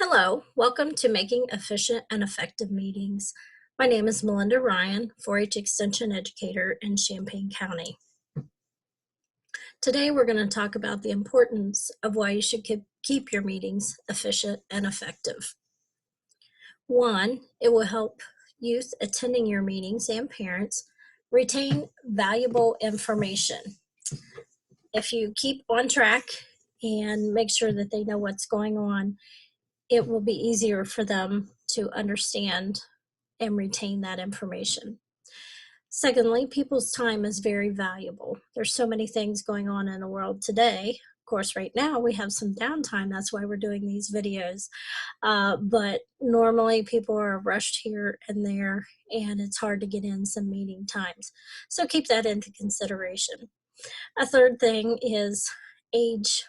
Hello, welcome to Making Efficient and Effective Meetings. My name is Melinda Ryan, 4-H Extension Educator in Champaign County. Today we're going to talk about the importance of why you should keep your meetings efficient and effective. One, it will help youth attending your meetings and parents retain valuable information. If you keep on track and make sure that they know what's going on, it will be easier for them to understand and retain that information. Secondly, people's time is very valuable. There's so many things going on in the world today. Of course, right now we have some downtime. That's why we're doing these videos. But normally people are rushed here and there, and it's hard to get in some meeting times. So keep that into consideration. A third thing is age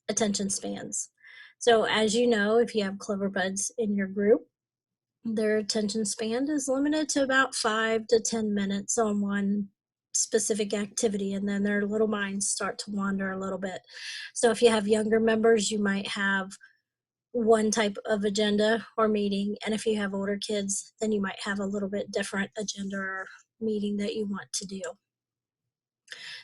attention spans. So as you know, if you have clever buds in your group, their attention span is limited to about 5 to 10 minutes on one specific activity, and then their little minds start to wander a little bit. So if you have younger members, you might have one type of agenda or meeting, and if you have older kids, then you might have a little bit different agenda or meeting that you want to do.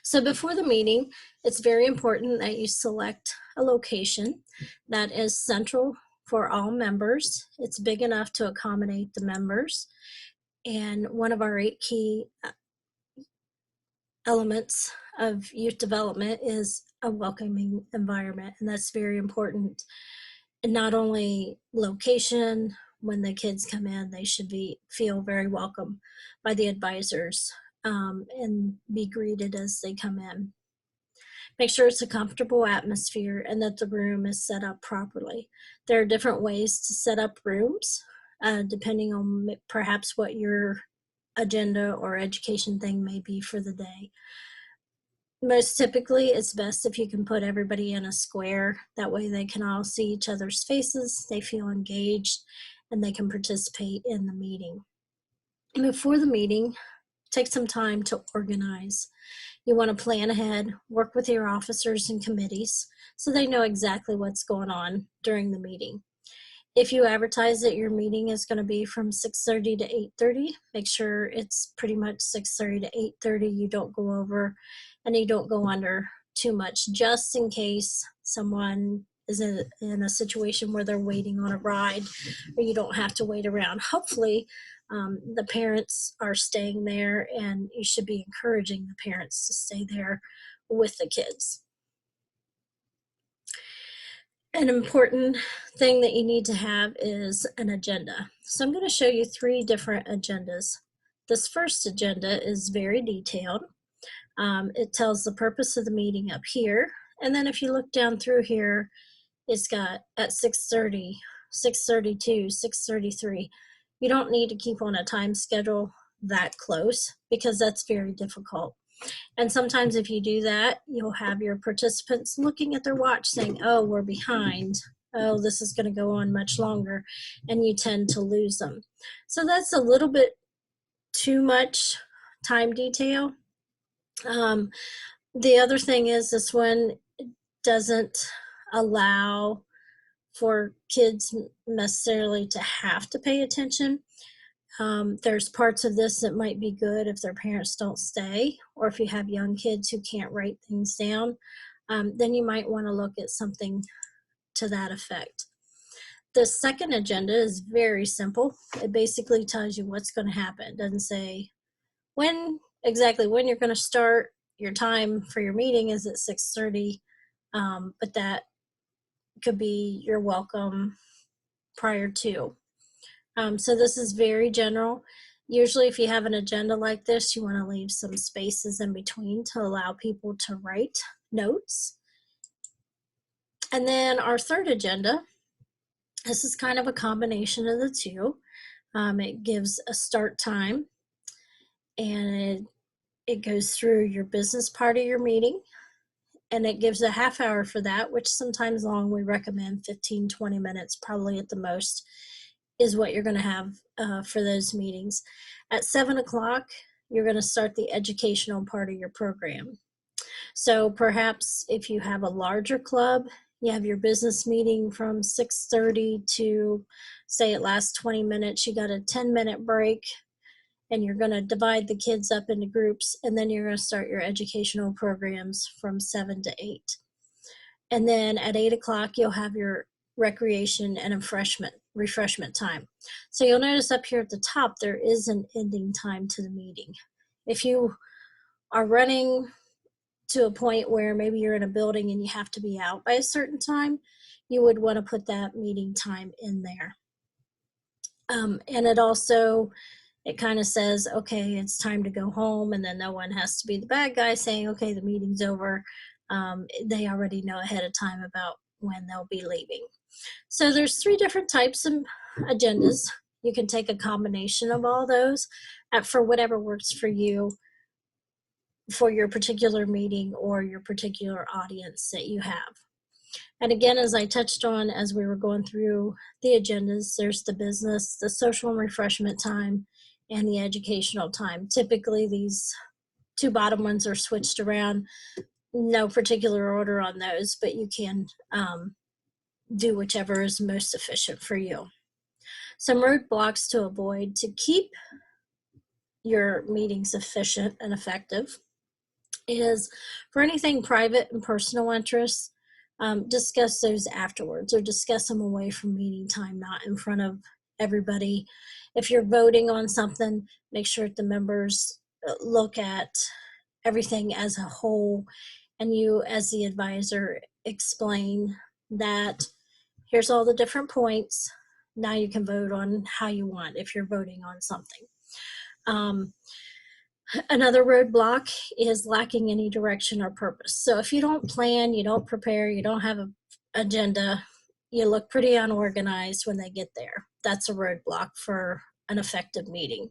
So before the meeting, it's very important that you select a location that is central for all members. It's big enough to accommodate the members. And one of our 8 key elements of youth development is a welcoming environment. And that's very important. And not only location, when the kids come in, they should feel very welcome by the advisors and be greeted as they come in. Make sure it's a comfortable atmosphere and that the room is set up properly. There are different ways to set up rooms, depending on perhaps what your agenda or education thing may be for the day. Most typically, it's best if you can put everybody in a square. That way they can all see each other's faces, they feel engaged, and they can participate in the meeting. And before the meeting, take some time to organize. You want to plan ahead, work with your officers and committees so they know exactly what's going on during the meeting. If you advertise that your meeting is going to be from 6:30 to 8:30, make sure it's pretty much 6:30 to 8:30. You don't go over and you don't go under too much, just in case someone is in a situation where they're waiting on a ride or you don't have to wait around. Hopefully, the parents are staying there, and you should be encouraging the parents to stay there with the kids. An important thing that you need to have is an agenda. So I'm going to show you 3 different agendas. This first agenda is very detailed. It tells the purpose of the meeting up here, and then if you look down through here, it's got at 6:30, 6:32, 6:33. You don't need to keep on a time schedule that close because that's very difficult. And sometimes if you do that, you'll have your participants looking at their watch saying, oh, we're behind. Oh, this is going to go on much longer. And you tend to lose them. So that's a little bit too much time detail. The other thing is this one doesn't allow for kids necessarily to have to pay attention. There's parts of this that might be good if their parents don't stay, or if you have young kids who can't write things down, then you might want to look at something to that effect. The second agenda is very simple. It basically tells you what's going to happen. It doesn't say exactly when you're going to start. Your time for your meeting is at 6:30, but that could be your welcome prior to. So this is very general. Usually if you have an agenda like this, you want to leave some spaces in between to allow people to write notes. And then our third agenda, this is kind of a combination of the two. It gives a start time, and it goes through your business part of your meeting, and it gives a half hour for that, which sometimes long. We recommend 15-20 minutes, probably at the most, is what you're going to have for those meetings. At 7 o'clock, you're going to start the educational part of your program. So perhaps if you have a larger club, You have your business meeting from 6:30 to, say it lasts 20 minutes, you got a 10-minute break, and you're going to divide the kids up into groups, and then you're going to start your educational programs from 7 to 8. And then at 8 o'clock, you'll have your recreation and refreshment time. So you'll notice up here at the top, there is an ending time to the meeting. If you are running to a point where maybe you're in a building and you have to be out by a certain time, you would want to put that meeting time in there. And it kind of says, okay, it's time to go home, and then no one has to be the bad guy saying, okay, the meeting's over. They already know ahead of time about when they'll be leaving. So there's 3 different types of agendas. You can take a combination of all those for whatever works for you for your particular meeting or your particular audience that you have. And again, as I touched on as we were going through the agendas, there's the business, the social and refreshment time, and the educational time. Typically, these 2 bottom ones are switched around. No particular order on those, but you can do whichever is most efficient for you. Some roadblocks to avoid to keep your meetings efficient and effective is for anything private and personal interests, discuss those afterwards or discuss them away from meeting time, not in front of everybody. If you're voting on something, make sure that the members look at everything as a whole, and you as the advisor explain that here's all the different points. Now you can vote on how you want if you're voting on something. Another roadblock is lacking any direction or purpose. So if you don't plan, you don't prepare, you don't have an agenda, you look pretty unorganized when they get there. That's a roadblock for an effective meeting.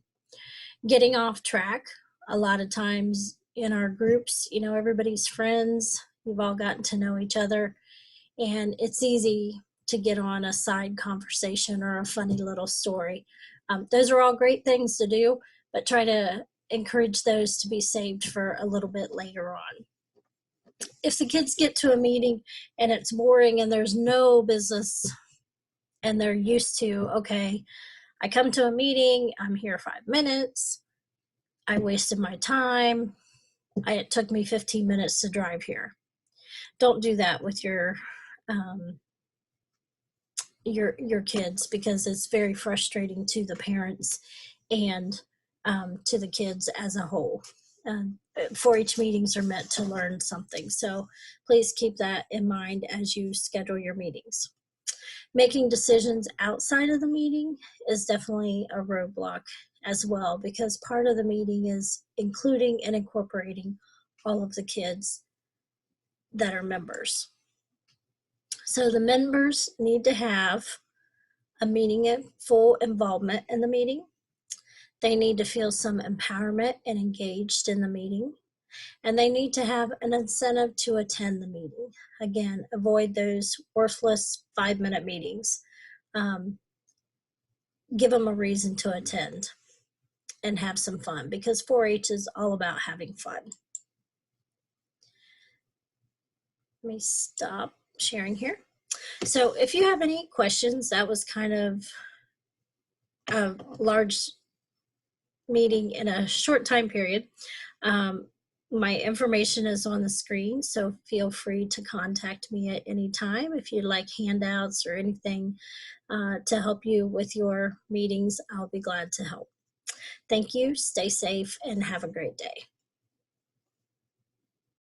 Getting off track. A lot of times in our groups, everybody's friends, you've all gotten to know each other, and it's easy to get on a side conversation or a funny little story. Those are all great things to do, but try to encourage those to be saved for a little bit later on. If the kids get to a meeting and it's boring and there's no business and they're used to, okay, I come to a meeting, I'm here 5 minutes, I wasted my time, it took me 15 minutes to drive here. Don't do that with your kids, because it's very frustrating to the parents and to the kids as a whole. 4-H meetings are meant to learn something, so please keep that in mind as you schedule your meetings. Making decisions outside of the meeting is definitely a roadblock as well, because part of the meeting is including and incorporating all of the kids that are members. So the members need to have a meaningful involvement in the meeting. They need to feel some empowerment and engaged in the meeting. And they need to have an incentive to attend the meeting. Again, avoid those worthless 5-minute meetings. Give them a reason to attend and have some fun, because 4-H is all about having fun. Let me stop sharing here. So if you have any questions, that was kind of a large meeting in a short time period. My information is on the screen, so feel free to contact me at any time. If you'd like handouts or anything to help you with your meetings, I'll be glad to help. Thank you, stay safe, and have a great day.